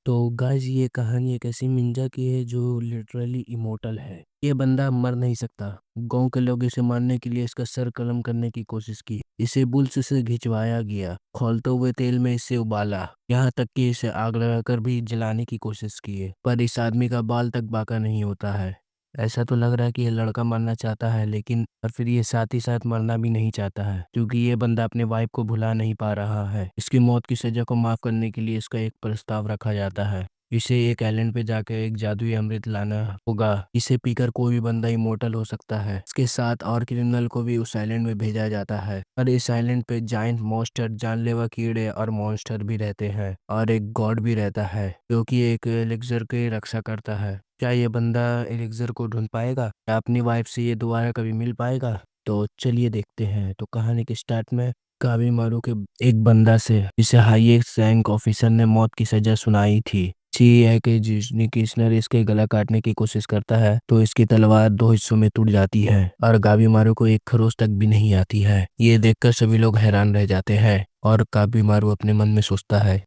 तो गाइस ये कहानी एक ऐसी निंजा की है जो लिटरली इमोर्टल है। ये बंदा मर नहीं सकता। गांव के लोग इसे मारने के लिए इसका सर कलम करने की कोशिश की। इसे बुल्स से घिंचवाया गया, खौलते हुए तेल में इसे उबाला, यहाँ तक कि इसे आग लगाकर भी जलाने की कोशिश की है। पर इस आदमी का बाल तक बाका नहीं होता है। ऐसा तो लग रहा है कि ये लड़का मरना चाहता है, लेकिन और फिर ये साथ ही साथ मरना भी नहीं चाहता है, क्योंकि ये बंदा अपने वाइफ को भुला नहीं पा रहा है। इसकी मौत की सजा को माफ करने के लिए इसका एक प्रस्ताव रखा जाता है। इसे एक आइलैंड पे जाकर एक जादुई अमृत लाना होगा। इसे पीकर कोई भी बंदा इमोर्टल हो सकता है। इसके साथ और क्रिमिनल को भी उस आइलैंड में भेजा जाता है। और इस आइलैंड पे जाइंट मॉन्स्टर, जानलेवा कीड़े और मॉन्स्टर भी रहते हैं, और एक गॉड भी रहता है जो कि एक एलिक्सर की रक्षा करता है। क्या ये बंदा एलिक्सर को ढूंढ पाएगा? क्या अपनी वाइफ से ये दोबारा कभी मिल पाएगा? तो चलिए देखते हैं। तो कहानी के स्टार्ट में काबी मारू के एक बंदा से, जिसे हाईएस्ट रैंक ऑफिसर ने मौत की सजा सुनाई थी, है कि जिसने किशनर इसके गला काटने की कोशिश करता है तो इसकी तलवार दो हिस्सों में टूट जाती है और गाबी मारू को एक खरोच तक भी नहीं आती है। ये देखकर सभी लोग हैरान रह जाते हैं और गाबी मारू अपने मन में सोचता है,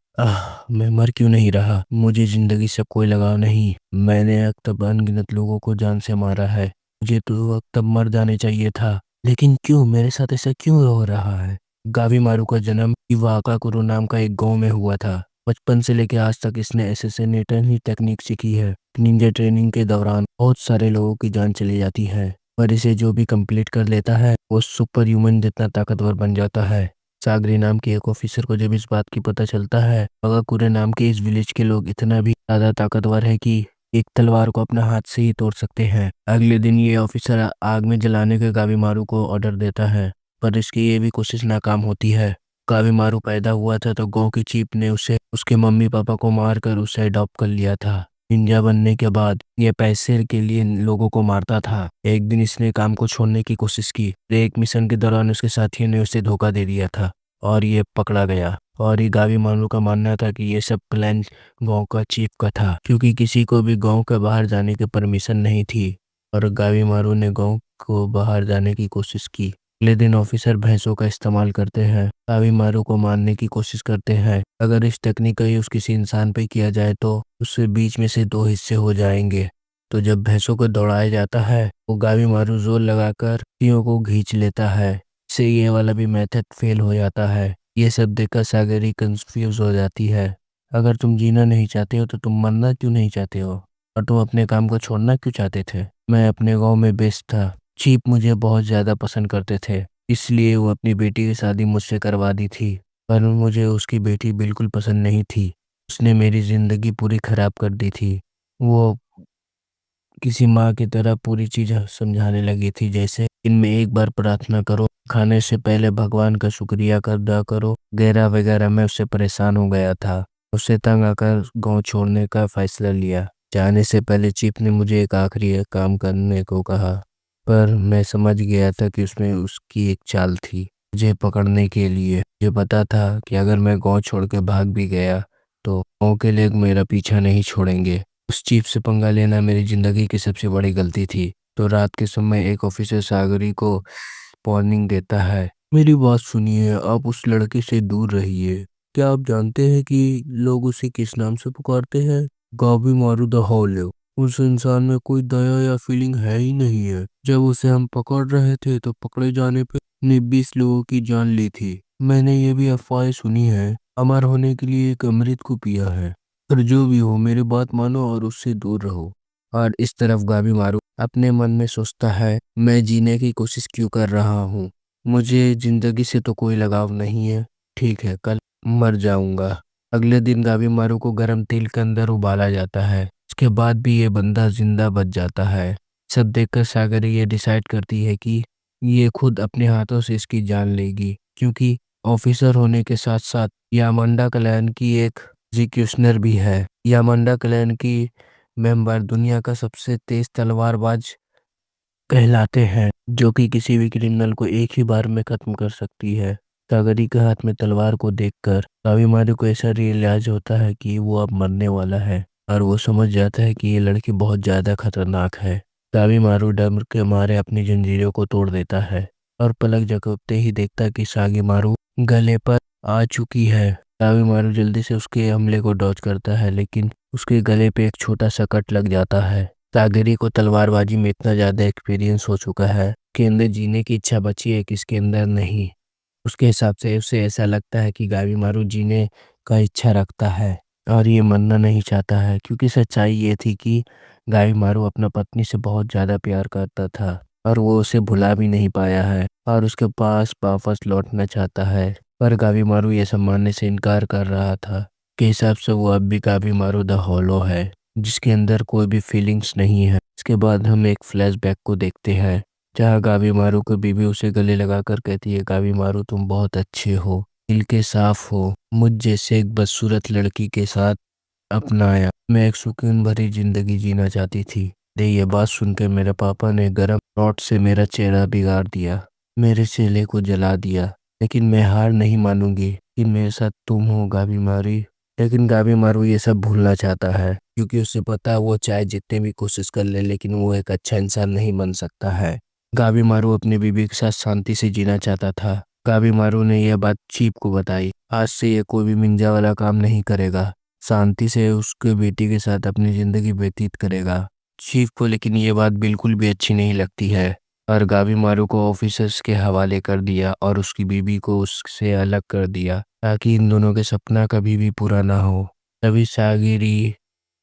मैं मर क्यों नहीं रहा? मुझे जिंदगी से कोई लगाव नहीं। मैंने अब तक अनगिनत लोगों को जान से मारा है। मुझे तो अब तब मर जाने चाहिए था, लेकिन क्यों मेरे साथ ऐसा क्यों हो रहा है? गावी मारू का जन्म इवाकाकुरु नाम का एक गांव में हुआ था। बचपन से लेकर आज तक इसने असैसिनेशन ही टेक्निक सीखी है। निंजा ट्रेनिंग के दौरान बहुत सारे लोगों की जान चली जाती है, पर इसे जो भी कंप्लीट कर लेता है वो सुपर ह्यूमन जितना ताकतवर बन जाता है। सागरी नाम के एक ऑफिसर को जब इस बात की पता चलता है वगाकुरे नाम के इस विलेज के लोग इतना भी ज्यादा ताकतवर है कि एक तलवार को अपना हाथ से ही तोड़ सकते हैं। अगले दिन ये ऑफिसर आग में जलाने के गावीमारू को ऑर्डर देता है, पर इसकी ये भी कोशिश नाकाम होती है। कावीमारू पैदा हुआ था तो गांव की चीफ ने उसे उसके मम्मी पापा को मारकर उसे अडॉप्ट कर लिया था। निंजा बनने के बाद ये पैसे के लिए लोगों को मारता था। एक दिन इसने काम को छोड़ने की कोशिश की। एक मिशन के दौरान उसके साथियों ने उसे धोखा दे दिया था और ये पकड़ा गया। और ये गावी मारू का मानना था कि ये सब प्लान गांव का चीफ का था, क्योंकि किसी को भी गांव के बाहर जाने की परमिशन नहीं थी और गावी मारू ने गांव को बाहर जाने की कोशिश की। अगले दिन ऑफिसर भैंसों का इस्तेमाल करते हैं, गावी मारू को मारने की कोशिश करते हैं। अगर इस टेक्निक का यूज किसी इंसान पे किया जाए तो उससे बीच में से दो हिस्से हो जाएंगे। तो जब भैंसों को दौड़ाया जाता है वो गावी मारू जोर लगाकर रस्सियों को खींच लेता है। इससे ये वाला भी मेथड फेल हो जाता है। ये सब देखकर सागरी कंफ्यूज हो जाती है। अगर तुम जीना नहीं चाहते हो तो तुम मरना क्यों नहीं चाहते हो, और तुम अपने काम को छोड़ना क्यों चाहते थे? मैं अपने गांव में बेस्ट था। चीप मुझे बहुत ज़्यादा पसंद करते थे, इसलिए वो अपनी बेटी की शादी मुझसे करवा दी थी। पर मुझे उसकी बेटी बिल्कुल पसंद नहीं थी। उसने मेरी ज़िंदगी पूरी खराब कर दी थी। वो किसी माँ की तरह पूरी चीज़ समझाने लगी थी, जैसे इनमें एक बार प्रार्थना करो, खाने से पहले भगवान का शुक्रिया अदा करो, वगैरह वगैरह। मैं उससे परेशान हो गया था। उससे तंग आकर गांव छोड़ने का फैसला लिया। जाने से पहले चीफ ने मुझे एक आखिरी काम करने को कहा, पर मैं समझ गया था कि उसमें उसकी एक चाल थी मुझे पकड़ने के लिए। मुझे पता था कि अगर मैं गांव छोड़ के भाग भी गया तो गांव के लोग मेरा पीछा नहीं छोड़ेंगे। उस चीफ से पंगा लेना मेरी जिंदगी की सबसे बड़ी गलती थी। तो रात के समय एक ऑफिसर सागरी को वार्निंग देता है, मेरी बात सुनिए, आप उस लड़के से दूर रहिए। क्या आप जानते हैं कि लोग उसे किस नाम से पुकारते हैं? गावी मारू द होले। उस इंसान में कोई दया या फीलिंग है ही नहीं है। जब उसे हम पकड़ रहे थे तो पकड़े जाने पे ने 20 लोगों की जान ली थी। मैंने ये भी अफवाहें सुनी है, अमर होने के लिए एक अमृत को पिया है। पर जो भी हो, मेरी बात मानो और उससे दूर रहो। और इस तरफ गावी मारू अपने मन में सोचता है, मैं जीने की कोशिश क्यों कर रहा हूँ? मुझे जिंदगी से तो कोई लगाव नहीं है। ठीक है, कल मर जाऊंगा। अगले दिन गावी मारू को गर्म तेल के अंदर उबाला जाता है। उसके बाद भी ये बंदा जिंदा बच जाता है। सब देखकर सागरी ये डिसाइड करती है कि ये खुद अपने हाथों से इसकी जान लेगी, क्योंकि ऑफिसर होने के साथ साथ यामंडा क्लैन की एक एग्जीक्यूशनर भी है। यामंडा क्लैन की मेंबर दुनिया का सबसे तेज तलवारबाज कहलाते हैं, जो कि किसी भी क्रिमिनल को एक ही बार में खत्म कर सकती है। सागरी के हाथ में तलवार को देखकर कावीमारू को ऐसा रियलाइज होता है कि वो अब मरने वाला है, और वो समझ जाता है कि ये लड़की बहुत ज्यादा खतरनाक है। कावीमारू डर के मारे अपनी जंजीरों को तोड़ देता है और पलक झपकते ही देखता है कि सागीमारू गले पर आ चुकी है। कावीमारू जल्दी से उसके हमले को डॉज करता है, लेकिन उसके गले पे एक छोटा सा कट लग जाता है। सागरी को तलवारबाजी में इतना ज्यादा एक्सपीरियंस हो चुका है कि अंदर जीने की इच्छा बची है, किसके अंदर नहीं। उसके हिसाब से उसे ऐसा लगता है कि गावीमारू जीने का इच्छा रखता है और ये मरना नहीं चाहता है, क्योंकि सच्चाई ये थी कि गावीमारू अपना पत्नी से बहुत ज़्यादा प्यार करता था और वो उसे भुला भी नहीं पाया है और उसके पास वापस लौटना चाहता है। पर गावीमारू ये सब मानने से इनकार कर रहा था। के हिसाब से वो अब भी गावीमारू द हॉलो है, जिसके अंदर कोई भी फीलिंग्स नहीं है। इसके बाद हम एक फ्लैशबैक को देखते हैं, जहाँ गावीमारू की बीवी उसे गले लगाकर कहती है, गावीमारू तुम बहुत अच्छे हो, दिल के साफ हो, मुझ जैसे एक बदसूरत लड़की के साथ अपनाया। मैं एक सुकून भरी जिंदगी जीना चाहती थी। दे ये बात सुनकर मेरे पापा ने गर्म रॉड से मेरा चेहरा बिगाड़ दिया, मेरे चेहरे को जला दिया। लेकिन मैं हार नहीं मानूंगी कि मेरे साथ तुम हो गावीमारू। लेकिन गावीमारू ये सब भूलना चाहता है, क्योंकि उसे पता है वो चाहे जितने भी कोशिश कर ले, लेकिन वो एक अच्छा इंसान नहीं बन सकता है। गावीमारू अपनी बीवी के साथ शांति से जीना चाहता था। गावीमारू ने यह बात चीफ को बताई, आज से ये कोई भी मिंजा वाला काम नहीं करेगा, शांति से उसके बेटी के साथ अपनी जिंदगी व्यतीत करेगा। चीफ को लेकिन ये बात बिल्कुल भी अच्छी नहीं लगती है और गावीमारू को ऑफिसर्स के हवाले कर दिया और उसकी बीवी को उससे अलग कर दिया, ताकि इन दोनों के सपना कभी भी पूरा ना हो। तभी सागिरी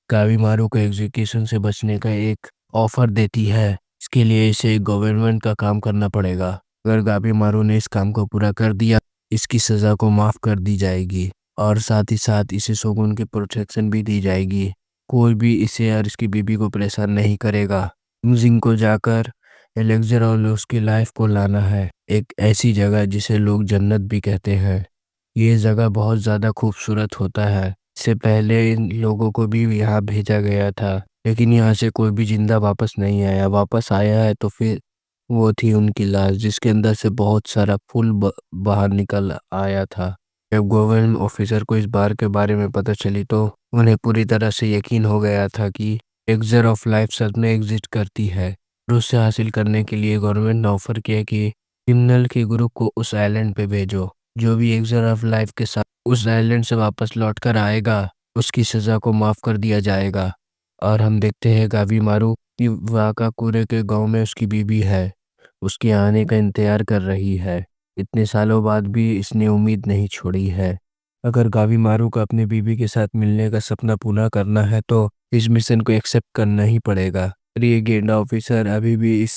गावीमारू को एग्जीक्यूशन से बचने का एक ऑफर देती है। इसके लिए इसे गवर्नमेंट का काम करना पड़ेगा। अगर गावीमारू ने इस काम को पूरा कर दिया, इसकी सज़ा को माफ़ कर दी जाएगी और साथ ही साथ इसे शोगुन की प्रोटेक्शन भी दी जाएगी। कोई भी इसे और इसकी बीवी को परेशान नहीं करेगा। जिंग को जाकर एलेक्जेर और उसकी लाइफ को लाना है, एक ऐसी जगह जिसे लोग जन्नत भी कहते हैं। ये जगह बहुत ज़्यादा खूबसूरत होता है। इससे पहले इन लोगों को भी यहाँ भेजा गया था, लेकिन यहाँ से कोई भी जिंदा वापस नहीं आया। वापस आया है तो फिर वो थी उनकी लाश, जिसके अंदर से बहुत सारा खून बाहर निकल आया था। जब गवर्नमेंट ऑफिसर को इस बार के बारे में पता चली तो उन्हें पूरी तरह से यकीन हो गया था कि एग्जर ऑफ लाइफ सच में एग्जिस्ट करती है। और उसे हासिल करने के लिए गवर्नमेंट ने ऑफर किया कि क्रिमिनल के ग्रुप को उस आइलैंड पे भेजो। जो भी एग्जर ऑफ लाइफ के साथ उस आइलैंड से वापस लौट कर आएगा, उसकी सज़ा को माफ़ कर दिया जाएगा। और हम देखते हैं गावीमारू कि वाकाकुरे के गांव में उसकी बीवी है, उसके आने का इंतजार कर रही है। इतने सालों बाद भी इसने उम्मीद नहीं छोड़ी है। अगर गावीमारू को अपनी बीवी के साथ मिलने का सपना पूरा करना है तो इस मिशन को एक्सेप्ट करना ही पड़ेगा। और ये गेंडा ऑफिसर अभी भी इस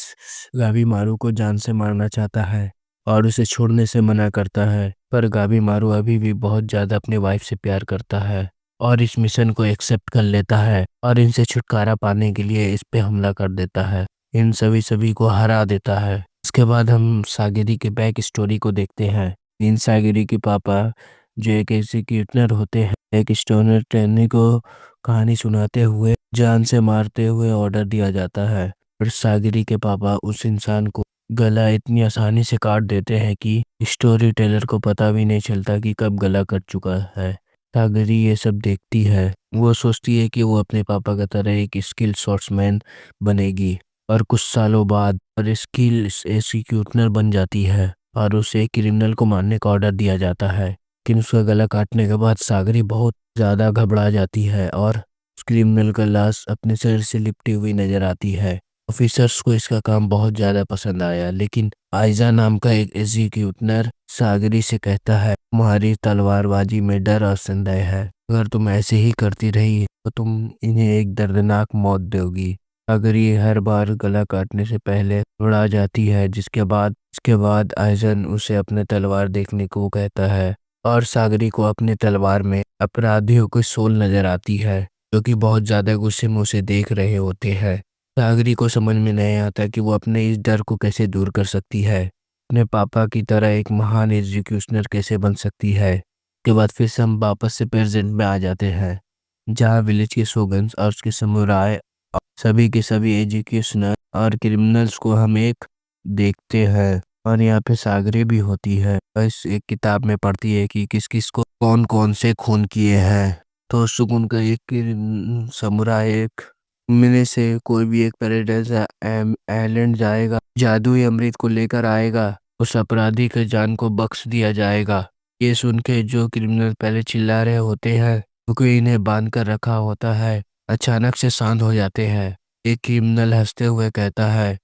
गावीमारू को जान से मारना चाहता है और उसे छोड़ने से मना करता है, पर गावीमारू अभी भी बहुत ज़्यादा अपनी वाइफ से प्यार करता है और इस मिशन को एक्सेप्ट कर लेता है और इनसे छुटकारा पाने के लिए इस पे हमला कर देता है, इन सभी को हरा देता है। इसके बाद हम सागिरी के बैक स्टोरी को देखते हैं। इन सागिरी के पापा जो एक एग्जीक्यूटिव होते हैं, एक स्टोनर ट्रेनी को कहानी सुनाते हुए जान से मारते हुए ऑर्डर दिया जाता है। फिर सागिरी के पापा उस इंसान को गला इतनी आसानी से काट देते हैं कि स्टोरी टेलर को पता भी नहीं चलता कि कब गला कट चुका है। सागरी ये सब देखती है, वो सोचती है कि वो अपने पापा की तरह एक स्किल शॉट्समैन बनेगी और कुछ सालों बाद और स्किल एग्जीक्यूटिव बन जाती है और उसे क्रिमिनल को मारने का ऑर्डर दिया जाता है। लेकिन उसका गला काटने के बाद सागरी बहुत ज़्यादा घबरा जाती है और उस क्रिमिनल का लाश अपने शरीर से लिपटी हुई नजर आती है। ऑफिसर्स को इसका काम बहुत ज़्यादा पसंद आया, लेकिन आयजा नाम का एक एग्जीक्यूटिव सागरी से कहता है, तुम्हारी तलवारबाजी में डर और संदेह है। अगर तुम ऐसे ही करती रही तो तुम इन्हें एक दर्दनाक मौत दोगी। अगर ये हर बार गला काटने से पहले उड़ा जाती है, इसके बाद आयजन उसे अपने तलवार देखने को कहता है और सागरी को अपने तलवार में अपराधियों की सोल नजर आती है, जो कि बहुत ज्यादा गुस्से में उसे देख रहे होते हैं। सागरी को समझ में नहीं आता कि वो अपने इस डर को कैसे दूर कर सकती है, अपने पापा की तरह एक महान एग्जीक्यूशनर कैसे बन सकती है। के बाद फिर से हम वापस से प्रेजेंट में आ जाते हैं, जहाँ विलेज के शोगन्स और उसके समुराय और सभी के सभी एजुकेशनल और क्रिमिनल्स को हम एक देखते हैं। और यहाँ पे सागरे भी होती है, इस एक किताब में पढ़ती है कि किस किस को कौन कौन से खून किए हैं। तो सुकून का एक समुराय एक में से कोई भी एक पैराडाइज आइलैंड जाएगा, जादुई अमृत को लेकर आएगा, उस अपराधी के जान को बख्श दिया जाएगा। ये सुन के जो क्रिमिनल पहले चिल्ला रहे होते हैं क्योंकि इन्हें बांध कर रखा होता है, अचानक से शांत हो जाते हैं। एक क्रिमिनल हंसते हुए कहता है,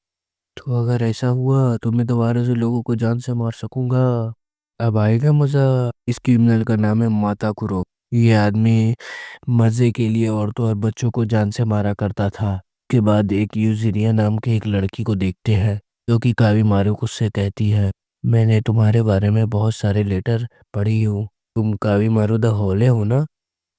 तो अगर ऐसा हुआ तो मैं दोबारा से लोगों को जान से मार सकूंगा। अब आएगा मजा। इस क्रिमिनल का नाम है माता कुरो। ये आदमी मजे के लिए औरतों और बच्चों को जान से मारा करता था। के बाद एक यूजिरिया नाम के एक लड़की को देखते हैं जो कि कावी मारू को उससे कहती है, मैंने तुम्हारे बारे में बहुत सारे लेटर पढ़ी हूँ। तुम कावी मारू द होले हो ना,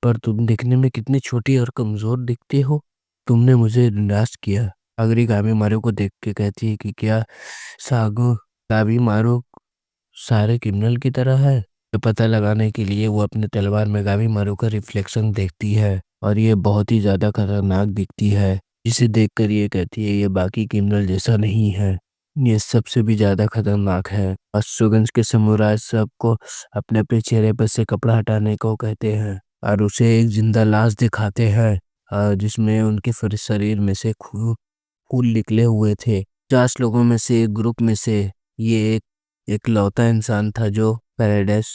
पर तुम दिखने में कितनी छोटी और कमजोर दिखती हो। तुमने मुझे निराश किया। अगली कावी मारू को देख के कहती है कि क्या सागो कावी मारू सारे क्रिमिनल की तरह है। ये पता लगाने के लिए वो अपने तलवार में गावी मारू का रिफ्लेक्शन देखती है और ये बहुत ही ज्यादा खतरनाक दिखती है, जिसे देखकर ये कहती है ये बाकी क्रिमिनल जैसा नहीं है, ये सबसे भी ज्यादा खतरनाक है। और सुगंज के समुराय सबको अपने अपने चेहरे पर से कपड़ा हटाने को कहते हैं और उसे एक जिंदा लाश दिखाते हैं जिसमें उनके शरीर में से खून निकले हुए थे। 50 लोगों में से एक ग्रुप में से ये एक इकलौता इंसान था जो पैराडाइज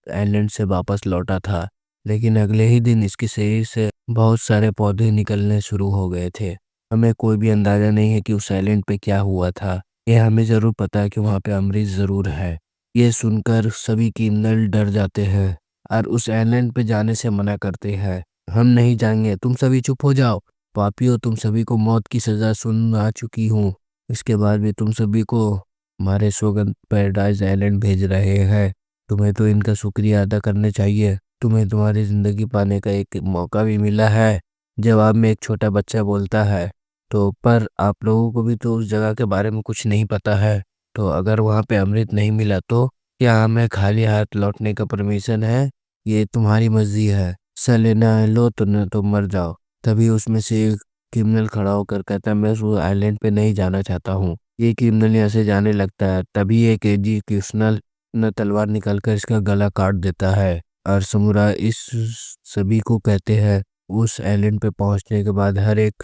आइलैंड से वापस लौटा था, लेकिन अगले ही दिन इसके शरीर से बहुत सारे पौधे निकलने शुरू हो गए थे। हमें कोई भी अंदाजा नहीं है कि उस आइलैंड पे क्या हुआ था। यह हमें जरूर पता है कि वहाँ पे अमरीश जरूर है। ये सुनकर सभी क्रिमिनल डर जाते हैं और उस आइलैंड पे जाने से मना करते हैं। हम नहीं जाएंगे, तुम सभी चुप हो जाओ। पापियों, तुम सभी को मौत की सजा सुना चुकी हूँ। इसके बाद भी तुम सभी को हमारे सौगंध पैराडाइज आइलैंड भेज रहे हैं। तुम्हें तो इनका शुक्रिया अदा करने चाहिए। तुम्हें तुम्हारी जिंदगी पाने का एक मौका भी मिला है। जवाब में एक छोटा बच्चा बोलता है, तो पर आप लोगों को भी तो उस जगह के बारे में कुछ नहीं पता है। तो अगर वहाँ पे अमृत नहीं मिला तो क्या हमें खाली हाथ लौटने का परमिशन है? ये तुम्हारी मर्जी है। हिस्सा लेना है लो, तो न तो मर जाओ। तभी उसमें से एक क्रिमिनल खड़ा होकर कहता है, मैं उस आइलैंड पे नहीं जाना चाहता हूँ। ये क्रिमिनल यहाँ से जाने लगता है, तभी एक एजुकेशनल न तलवार निकालकर इसका गला काट देता है। और समुराई इस सभी को कहते हैं उस आइलैंड पे पहुंचने के बाद हर एक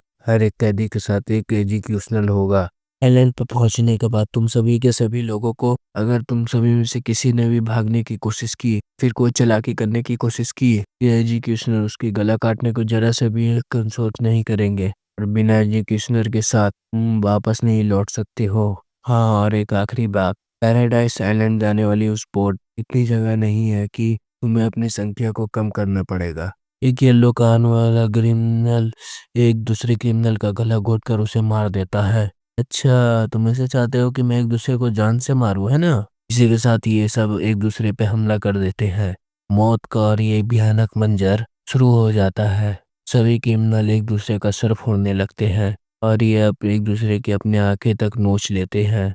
कैदी के साथ एक एजुकेशनल होगा। आइलैंड पे पहुंचने के बाद तुम सभी के सभी लोगों को, अगर तुम सभी में से किसी ने भी भागने की कोशिश की, फिर कोई चालाकी करने की कोशिश की, ये एजुकेशनर उसकी गला काटने को जरा से भी कंसोर्ट नहीं करेंगे और बिना एजुकेशनर के साथ तुम वापस नहीं लौट सकते हो। हाँ, और एक आखिरी बात, पैराडाइज आइलैंड जाने वाली उस बोट इतनी जगह नहीं है कि तुम्हें अपनी संख्या को कम करना पड़ेगा। एक येलो कान वाला क्रिमिनल एक दूसरे क्रिमिनल का गला घोट कर उसे मार देता है। अच्छा, तुम ऐसे चाहते हो कि मैं एक दूसरे को जान से मारूं, है ना? इसी के साथ ये सब एक दूसरे पे हमला कर देते हैं। मौत का और ये भयानक मंजर शुरू हो जाता है। सभी क्रिमिनल एक दूसरे का सर फोड़ने लगते हैं और ये अब एक दूसरे की अपनी आंखें तक नोच लेते हैं।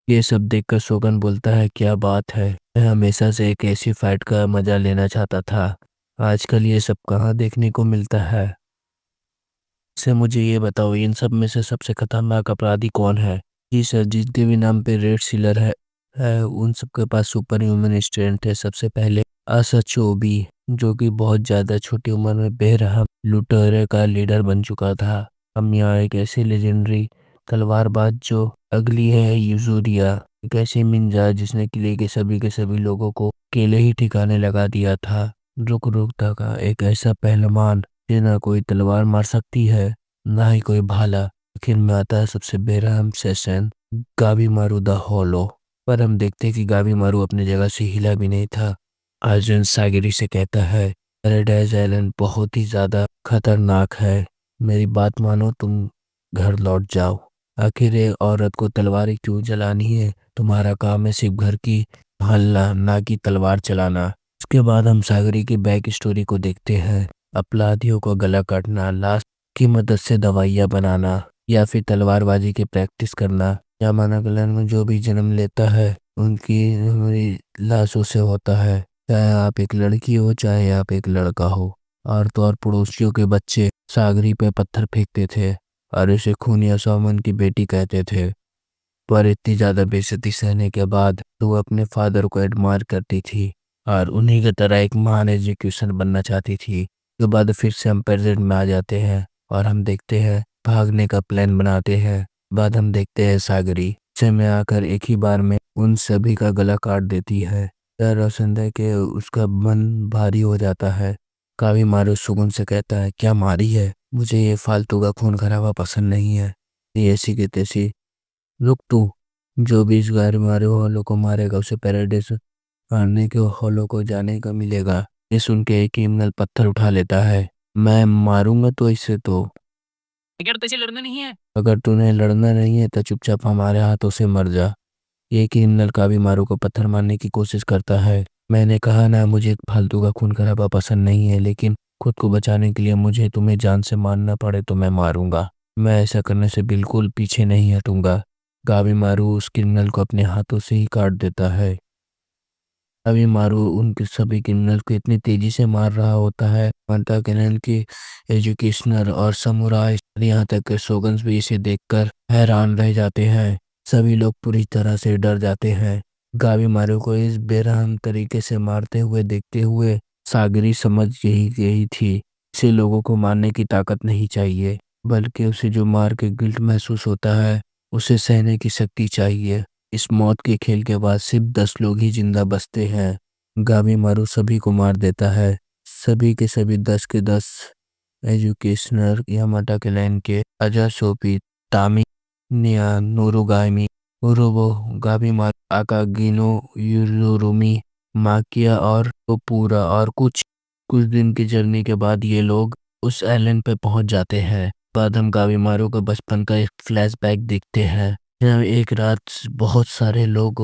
ये सब देखकर शोगन बोलता है, क्या बात है, मैं हमेशा से एक ऐसी फाइट का मजा लेना चाहता था। आजकल ये सब कहाँ देखने को मिलता है। से मुझे ये बताओ, इन सब में से सबसे खतरनाक अपराधी कौन है? जी सर, जिसके भी नाम पे रेड सिलर है उन सबके पास सुपर ह्यूमन स्ट्रेंथ है। सबसे पहले आसाचोबी, जो कि बहुत ज्यादा छोटी उम्र में बेरहम लुटेरे का लीडर बन चुका था। हम यहाँ एक ऐसी लेजेंडरी तलवारबाज जो अगली है यूजुरिया, एक ऐसी मिंजा जिसने किले के सभी लोगों को अकेले ही ठिकाने लगा दिया था। रुक रुक का एक ऐसा पहलवान ये ना कोई तलवार मार सकती है ना ही कोई भाला। आखिर में आता है सबसे बेरहम सेशन, गावी मारू द हॉलो। पर हम देखते कि गावी मारू अपनी जगह से हिला भी नहीं था। अर्जुन सागरी से कहता है, पैराडाइज आइलैंड बहुत ही ज्यादा खतरनाक है, मेरी बात मानो, तुम घर लौट जाओ। आखिर एक औरत को तलवार क्यों चलानी है? तुम्हारा काम है सिर्फ घर की हल्ला, ना कि तलवार चलाना। उसके बाद हम सागरी की बैक स्टोरी को देखते हैं। अपराधियों को गला काटना, लाश की मदद से दवाइयाँ बनाना या फिर तलवारबाजी की प्रैक्टिस करना, या मानागलन में जो भी जन्म लेता है उनकी हमारी लाशों से होता है। चाहे आप एक लड़की हो चाहे आप एक लड़का हो। और तो और पड़ोसियों के बच्चे सागरी पे पत्थर फेंकते थे और इसे खूनिया सोमन की बेटी कहते थे। पर इतनी ज्यादा बेइज्जती सहने के बाद तो वो अपने फादर को एडमायर करती थी और उन्हीं की तरह एक महान एजुकेशन बनना चाहती थी। उसके बाद फिर से हम प्रेजेंट में आ जाते हैं और हम देखते हैं भागने का प्लान बनाते हैं। बाद हम देखते हैं सागरी से में आकर एक ही बार में उन सभी का गला काट देती है। रोशन देख के उसका मन भारी हो जाता है। कावी मारू सुगुन से कहता है, क्या मारी है? मुझे ये फालतू का खून खराबा पसंद नहीं है। ये ऐसी की तैसी। रुक तू, जो भी इस गाय मारे हॉलो को मारेगा उसे पैराडाइज मारने के हॉलो को जाने का मिलेगा। ये सुन के एक क्रिमिनल पत्थर उठा लेता है। मैं मारूंगा तो इसे तो। अगर तुझे लड़ना नहीं है अगर तूने लड़ना नहीं है तो चुपचाप हमारे हाथों से मर जा। ये क्रिमिनल कावी मारू को पत्थर मारने की कोशिश करता है। मैंने कहा ना, मुझे फालतू का खून खराबा पसंद नहीं है, लेकिन खुद को बचाने के लिए मुझे तुम्हें जान से मारना पड़े तो मैं मारूंगा। मैं ऐसा करने से बिल्कुल पीछे नहीं हटूंगा। कावी मारू उस क्रिमिनल को अपने हाथों से ही काट देता है। अभी मारू उनके सभी क्रिमिनल को इतनी तेजी से मार रहा होता है, मानता कैनन की एजुकेशनर और समुराई, यहाँ तक कि सोगन्स भी इसे देखकर हैरान रह जाते हैं। सभी लोग पूरी तरह से डर जाते हैं। गावी मारू को इस बेरहम तरीके से मारते हुए देखते हुए सागरी समझ यही यही थी, इसे लोगों को मारने की ताकत नहीं चाहिए, बल्कि उसे जो मार के गिल्ट महसूस होता है उसे सहने की शक्ति चाहिए। इस मौत के खेल के बाद सिर्फ 10 लोग ही जिंदा बचते हैं। गामी मारू सभी को मार देता है। सभी के सभी 10 के 10 एजुकेशनर यामाटा के लाइन के अजा सोपी, तामी, निया, नोरुगामी, उरोबो, गामी मारू, आकागिनो, यूरुरुमी, माकिया और तो पूरा और कुछ कुछ दिन की जर्नी के बाद ये लोग उस आइलैंड पे पहुंच जाते हैं। बाद हम गावी मारू को बचपन का एक फ्लैशबैक देखते हैं। यहाँ एक रात बहुत सारे लोग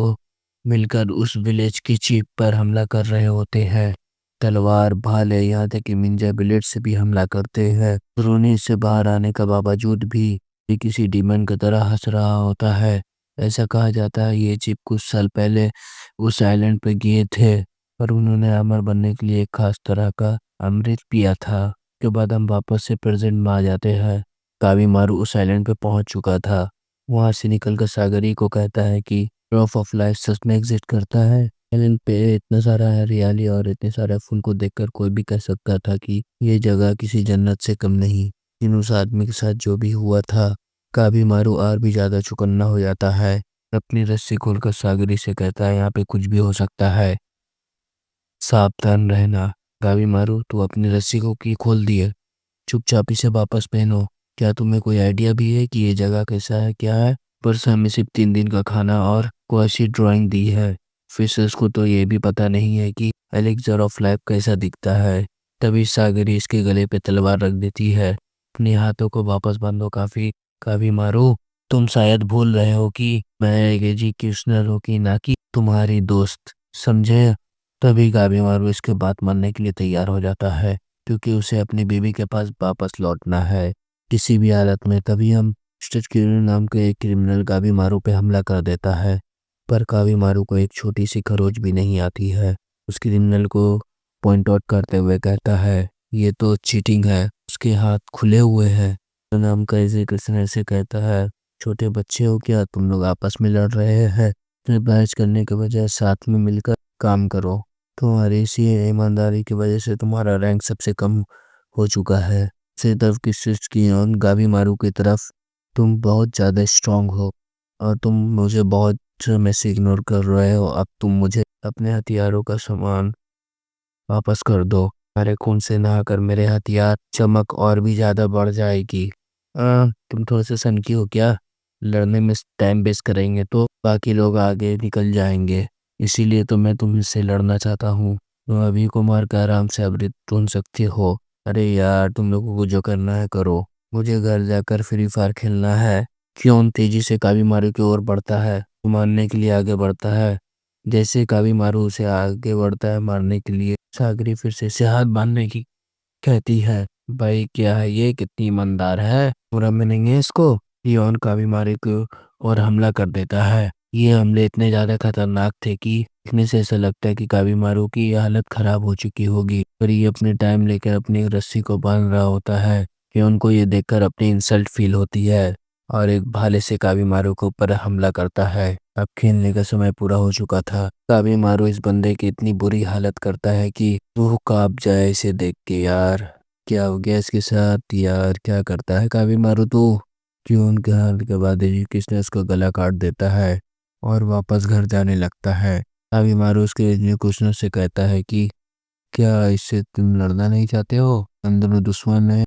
मिलकर उस विलेज की चीफ पर हमला कर रहे होते हैं। तलवार, भाले, यहाँ तक कि निंजा बुलेट से भी हमला करते हैं। रोनी से बाहर आने के बावजूद भी ये किसी डीमन की तरह हंस रहा होता है। ऐसा कहा जाता है ये चीफ कुछ साल पहले उस आइलैंड पर गए थे, पर उन्होंने अमर बनने के लिए एक खास तरह का अमृत पिया था। के बाद हम वापस से प्रेजेंट में आ जाते हैं। कावी मारू उस आइलैंड पे पहुंच चुका था। वहां से निकलकर सागरी को कहता है कि ड्रॉप ऑफ लाइफ सच में एग्जिस्ट करता है। आइलैंड पे इतना सारा हरियाली और इतने सारे फूल को देखकर कोई भी कह सकता था कि ये जगह किसी जन्नत से कम नहीं। लेकिन उस आदमी के साथ जो भी हुआ था, कावी मारू और भी ज्यादा चौकन्ना हो जाता है। अपनी रस्सी खोलकर सागरी से कहता है, यहाँ पे कुछ भी हो सकता है, सावधान रहना। गावी मारू, तू अपनी रस्सी को की खोल दिए, चुपचाप इसे वापस पहनो। क्या तुम्हें कोई आइडिया भी है कि ये जगह कैसा है, क्या है? पर से हमें सिर्फ 3 दिन का खाना और कोई ऐसी ड्राइंग दी है। फिशर्स को तो ये भी पता नहीं है कि एलिक्सर ऑफ लाइफ कैसा दिखता है। तभी सागरी इसके गले पे तलवार रख देती है। अपने हाथों को वापस बांधो काफी काफी मारो। तुम शायद भूल रहे हो कि मैं एक एजुकेशनर हूँ कि ना कि तुम्हारी दोस्त, समझे? तभी गाभी मारू इसके बात मानने के लिए तैयार हो जाता है, क्योंकि उसे अपनी बीवी के पास वापस लौटना है किसी भी हालत में। तभी हम मिस्टर क्यूरी नाम के एक क्रिमिनल कावी मारू पे हमला कर देता है, पर कावी मारू को एक छोटी सी खरोच भी नहीं आती है। उस क्रिमिनल को पॉइंट आउट करते हुए कहता है, ये तो चीटिंग है, उसके हाथ खुले हुए हैं। तो नाम का इसे कृष्ण से कहता है, छोटे बच्चे हो क्या? तुम लोग आपस में लड़ रहे हैं, बहस करने के बजाय साथ में मिलकर काम करो। तुम्हारी इसी ईमानदारी की वजह से तुम्हारा रैंक सबसे कम हो चुका है। से तरफ की स्विच की और गावी मारू की तरफ तुम बहुत ज़्यादा स्ट्रांग हो और तुम मुझे बहुत समय से इग्नोर कर रहे हो। अब तुम मुझे अपने हथियारों का सामान वापस कर दो। हमारे खून से नहाकर मेरे हथियार चमक और भी ज़्यादा बढ़ जाएगी। तुम थोड़े से सनकी हो क्या? लड़ने में टाइम वेस्ट करेंगे तो बाकी लोग आगे निकल जाएंगे, इसीलिए तो मैं तुमसे लड़ना चाहता हूँ। तुम अभी को मार कर आराम से अमृत ढूंढ सकते हो। अरे यार, तुम लोगों को जो करना है करो, मुझे घर जाकर फ्री फायर खेलना है। क्यों तेजी से कावी मारू की ओर बढ़ता है, मारने के लिए आगे बढ़ता है। जैसे कावी मारू उसे आगे बढ़ता है मारने के लिए, सागरी फिर से हाथ बांधने की कहती है। भाई क्या है ये, कितनी ईमानदार है, पूरा मिलेंगे इसको। लियोन कावी मारू को और हमला कर देता है। ये हमले इतने ज्यादा खतरनाक थे कि देखने से ऐसा लगता है कि कावी मारू की ये हालत खराब हो चुकी होगी, पर ये अपने टाइम लेकर अपनी रस्सी को बांध रहा होता है कि उनको ये देखकर अपनी इंसल्ट फील होती है और एक भाले से कावी मारू के ऊपर हमला करता है। अब खेलने का समय पूरा हो चुका था। कावी मारू इस बंदे की इतनी बुरी हालत करता है कि रूह कांप जाए इसे देख के। यार क्या हो गया इसके साथ, यार क्या करता है कावी मारू तू? क्यों? उनके हाल के बाद एजुकेशनर्स को गला काट देता है और वापस घर जाने लगता है। अभी मारू उसके एग्जीक्यूशनर से कहता है कि क्या इससे तुम लड़ना नहीं चाहते हो, हम दोनों दुश्मन हैं।